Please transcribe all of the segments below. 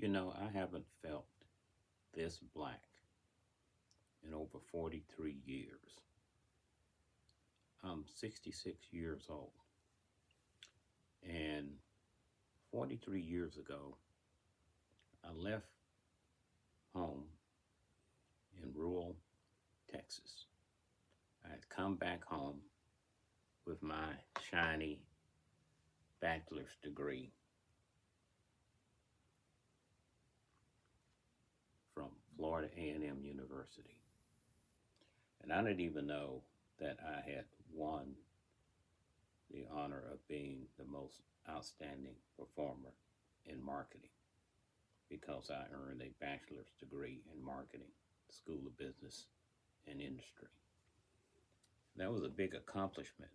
I haven't felt this black in over 43 years. I'm 66 years old, and 43 years ago, I left home in rural Texas. I had come back home with my shiny bachelor's degree from Florida A&M University. And I didn't even know that I had won the honor of being the most outstanding performer in marketing because I earned a bachelor's degree in marketing, School of Business and Industry. That was a big accomplishment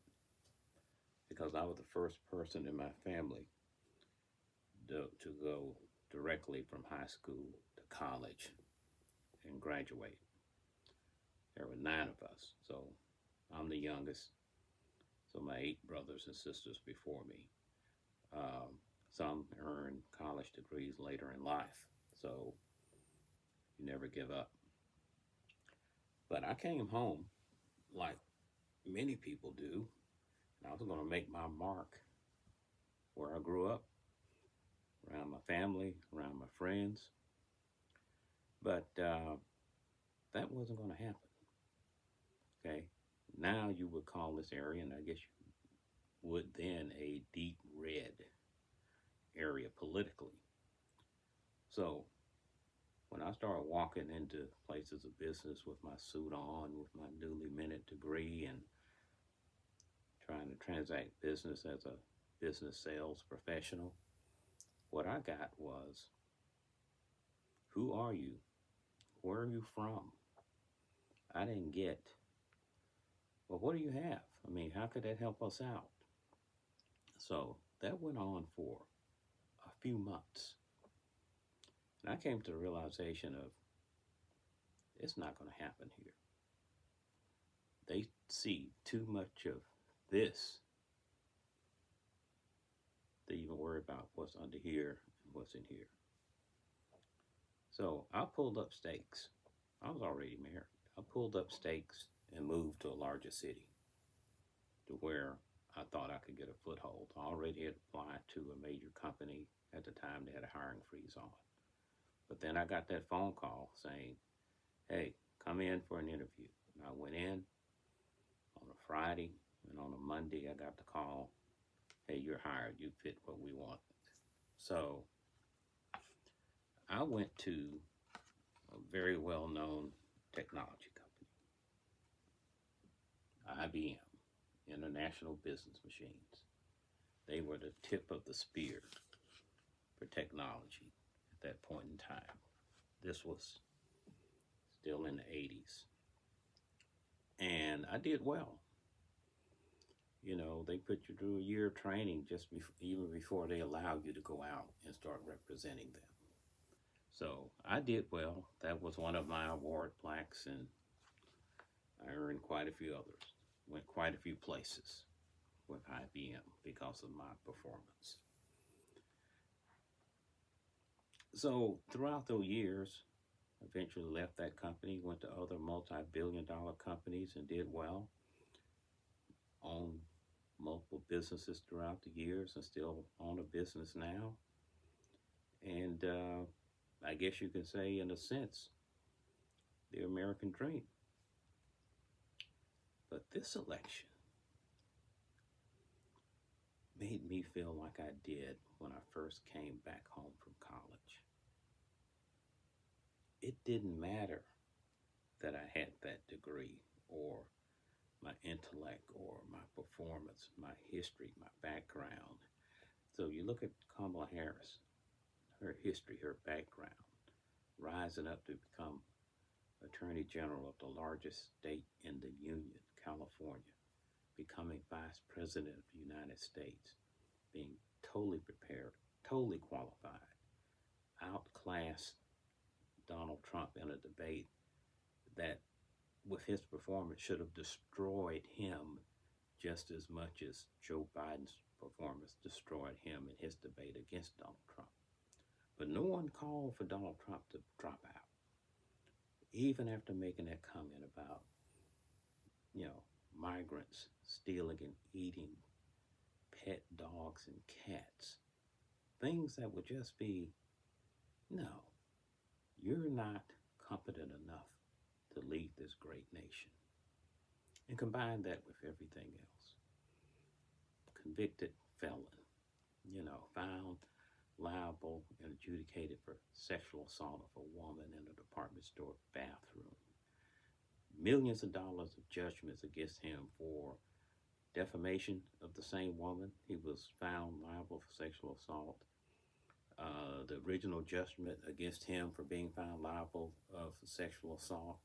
because I was the first person in my family to go directly from high school to college and graduate. There were nine of us, so I'm the youngest. So my eight brothers and sisters before me. Some earned college degrees later in life, so you never give up. But I came home like many people do, and I was going to make my mark where I grew up, around my family, around my friends. But that wasn't going to happen. Okay, now you would call this area, and I guess you would then, a deep red area politically. So when I started walking into places of business with my suit on, with my newly minted degree, and trying to transact business as a business sales professional, what I got was, who are you? Where are you from? I didn't get, well, what do you have? I mean, how could that help us out? So that went on for a few months. And I came to the realization of, it's not going to happen here. They see too much of this to even worry about what's under here and what's in here. So I pulled up stakes. I was already married. I pulled up stakes and moved to a larger city to where I thought I could get a foothold. I already had applied to a major company. At the time, they had a hiring freeze on. But then I got that phone call saying, hey, come in for an interview. And I went in on a Friday, and on a Monday, I got the call, hey, you're hired. You fit what we want. So I went to a very well-known technology company, IBM, International Business Machines. They were the tip of the spear for technology at that point in time. This was still in the 80s. And I did well. They put you through a year of training even before they allow you to go out and start representing them. So I did well. That was one of my award plaques, and I earned quite a few others. Went quite a few places with IBM because of my performance. So throughout those years, eventually left that company, went to other multi-billion-dollar companies and did well. Owned multiple businesses throughout the years and still own a business now. And I guess you could say, in a sense, the American dream. But this election made me feel like I did when I first came back home from college. It didn't matter that I had that degree, or my intellect, or my performance, my history, my background. So you look at Kamala Harris, her history, her background, rising up to become Attorney General of the largest state in the Union, California, becoming Vice President of the United States, being totally prepared, totally qualified, outclassed Donald Trump in a debate that, with his performance, should have destroyed him just as much as Joe Biden's performance destroyed him in his debate against Donald Trump. But no one called for Donald Trump to drop out, even after making that comment about, you know, migrants stealing and eating pet dogs and cats. Things that would just be, no, you're not competent enough to lead this great nation. And combine that with everything else. Convicted felon, found liable and adjudicated for sexual assault of a woman in a department store bathroom. Millions of dollars of judgments against him for defamation of the same woman. He was found liable for sexual assault. The original judgment against him for being found liable for sexual assault.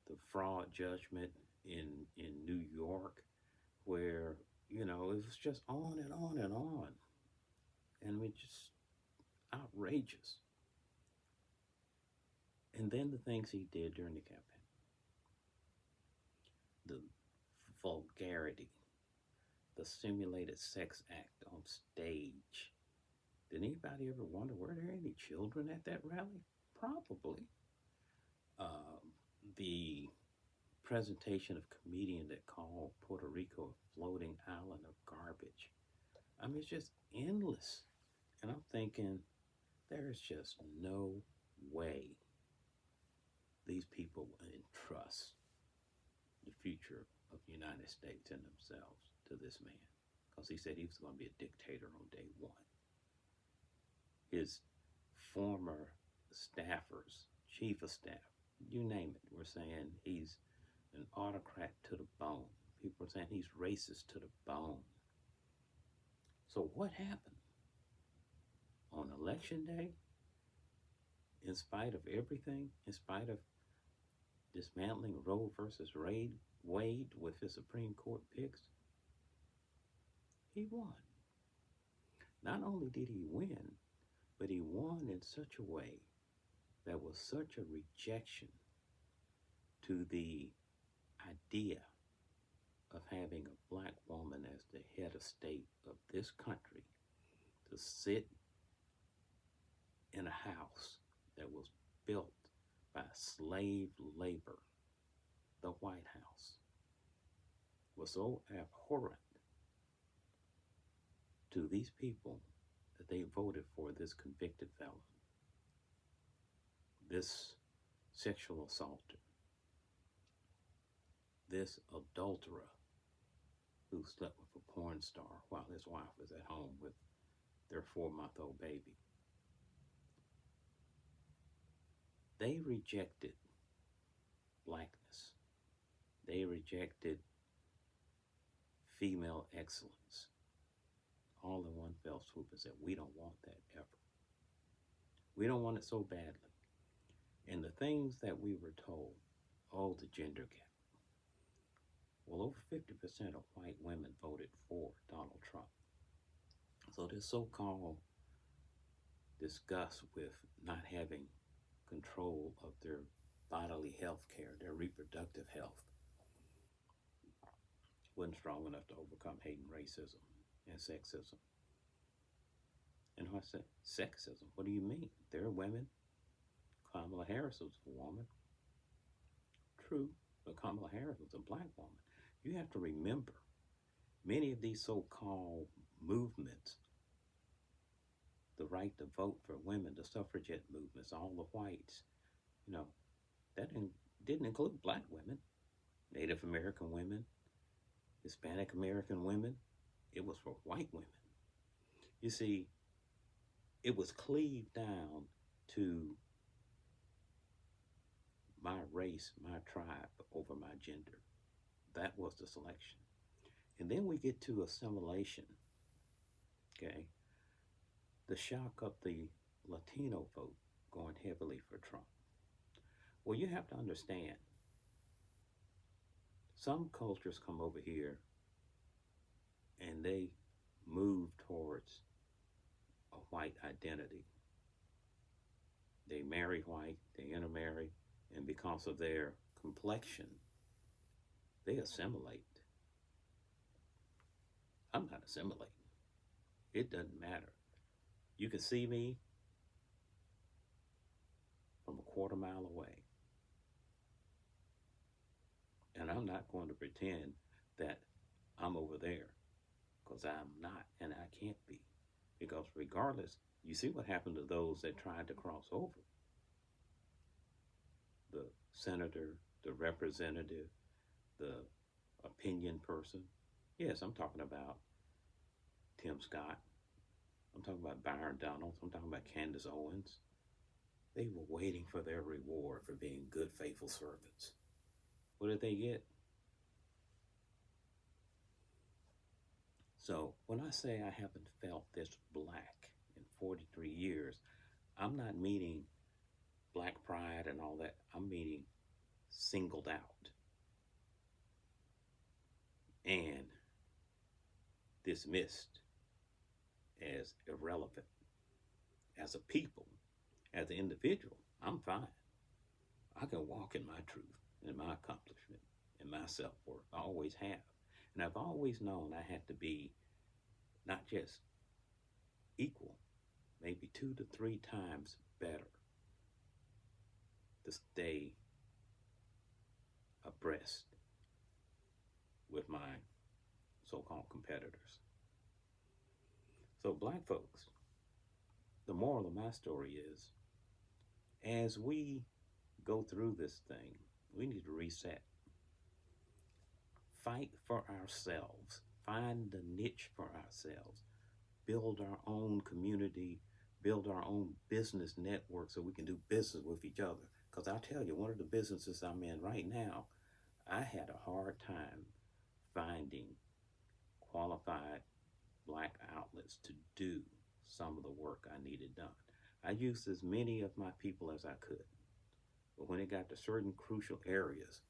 The fraud judgment in New York, where, it was just on and on and on. And it was just outrageous. And then the things he did during the campaign. The vulgarity, the simulated sex act on stage. Did anybody ever wonder, were there any children at that rally? Probably. The presentation of comedian that called Puerto Rico a floating island of garbage. I mean, it's just endless. And I'm thinking, there's just no way these people will entrust the future of the United States and themselves to this man. Because he said he was going to be a dictator on day one. His former staffers, chief of staff, you name it, were saying he's an autocrat to the bone. People are saying he's racist to the bone. So what happened? On election day, in spite of everything, in spite of dismantling Roe versus Wade with his Supreme Court picks, he won. Not only did he win, but he won in such a way that was such a rejection to the idea of having a black woman as the head of state of this country, to sit in a house that was built by slave labor, the White House, was so abhorrent to these people that they voted for this convicted felon, this sexual assaulter, this adulterer who slept with a porn star while his wife was at home with their 4-month-old baby. They rejected blackness. They rejected female excellence. All in one fell swoop and said, we don't want that ever. We don't want it so badly. And the things that we were told, the gender gap. Well, over 50% of white women voted for Donald Trump. So this so-called disgust with not having control of their bodily health care, their reproductive health, wasn't strong enough to overcome hating racism and sexism. And I said, sexism? What do you mean? There are women. Kamala Harris was a woman. True, but Kamala Harris was a black woman. You have to remember, many of these so-called movements, the right to vote for women, the suffragette movements, all the whites, that didn't include black women, Native American women, Hispanic American women. It was for white women. You see, it was cleaved down to my race, my tribe, over my gender. That was the selection. And then we get to assimilation, okay? The shock of the Latino vote going heavily for Trump. Well, you have to understand, some cultures come over here and they move towards a white identity. They marry white, they intermarry, and because of their complexion, they assimilate. I'm not assimilating. It doesn't matter. You can see me quarter-mile away. And I'm not going to pretend that I'm over there, because I'm not, and I can't be. Because regardless, you see what happened to those that tried to cross over. The senator, the representative, the opinion person. Yes, I'm talking about Tim Scott. I'm talking about Byron Donalds. I'm talking about Candace Owens. They were waiting for their reward for being good, faithful servants. What did they get? So when I say I haven't felt this black in 43 years, I'm not meaning black pride and all that. I'm meaning singled out and dismissed as irrelevant. As a people, as an individual, I'm fine. I can walk in my truth and my accomplishment and my self-worth. I always have. And I've always known I had to be not just equal, maybe 2 to 3 times better to stay abreast with my so-called competitors. So black folks, the moral of my story is, as we go through this thing, we need to reset. Fight for ourselves. Find the niche for ourselves. Build our own community. Build our own business network so we can do business with each other. Because I'll tell you, one of the businesses I'm in right now, I had a hard time finding qualified black outlets to do some of the work I needed done. I used as many of my people as I could. But when it got to certain crucial areas,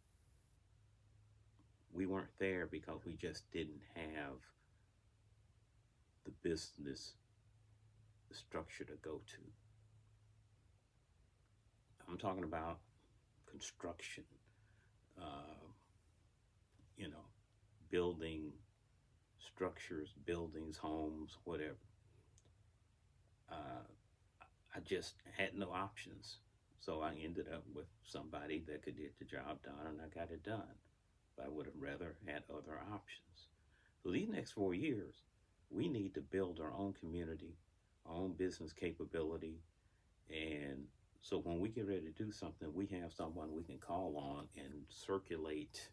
we weren't there because we just didn't have the business, the structure to go to. I'm talking about construction, building structures, buildings, homes, whatever. I just had no options. So I ended up with somebody that could get the job done, and I got it done. But I would have rather had other options. So these next 4 years, we need to build our own community, our own business capability. And so when we get ready to do something, we have someone we can call on and circulate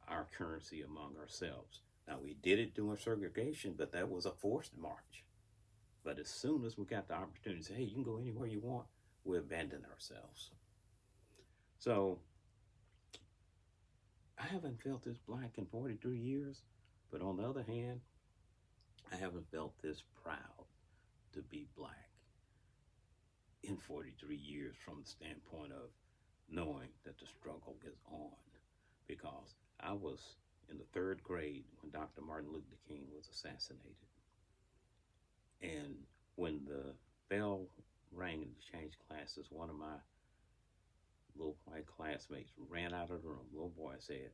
our currency among ourselves. Now, we did it during segregation, but that was a forced march. But as soon as we got the opportunity to say, hey, you can go anywhere you want, we abandoned ourselves. So I haven't felt this black in 43 years, but on the other hand, I haven't felt this proud to be black in 43 years from the standpoint of knowing that the struggle is on. Because I was in the 3rd grade when Dr. Martin Luther King was assassinated. And when the bell rang to change classes, one of my little white classmates ran out of the room. Little boy said,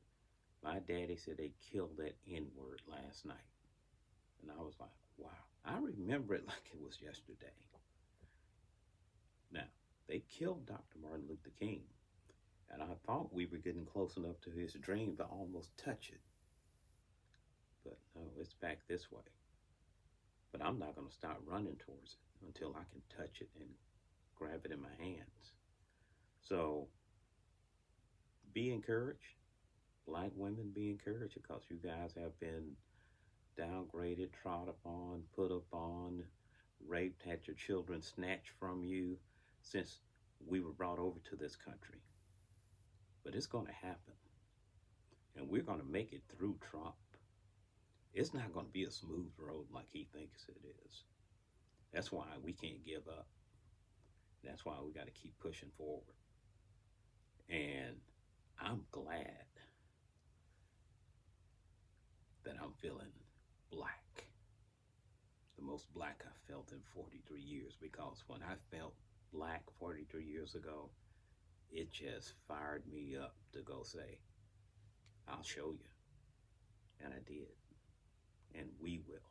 my daddy said they killed that N-word last night. And I was like, wow. I remember it like it was yesterday. Now, they killed Dr. Martin Luther King. And I thought we were getting close enough to his dream to almost touch it. But no, it's back this way. But I'm not going to start running towards it until I can touch it and grab it in my hands. So be encouraged. Black women, be encouraged, because you guys have been downgraded, trod upon, put upon, raped, had your children snatched from you since we were brought over to this country. But it's going to happen. And we're going to make it through Trump. It's not going to be a smooth road like he thinks it is. That's why we can't give up. That's why we got to keep pushing forward. And I'm glad that I'm feeling black. The most black I've felt in 43 years. Because when I felt black 43 years ago, it just fired me up to go say, I'll show you. And I did. And we will.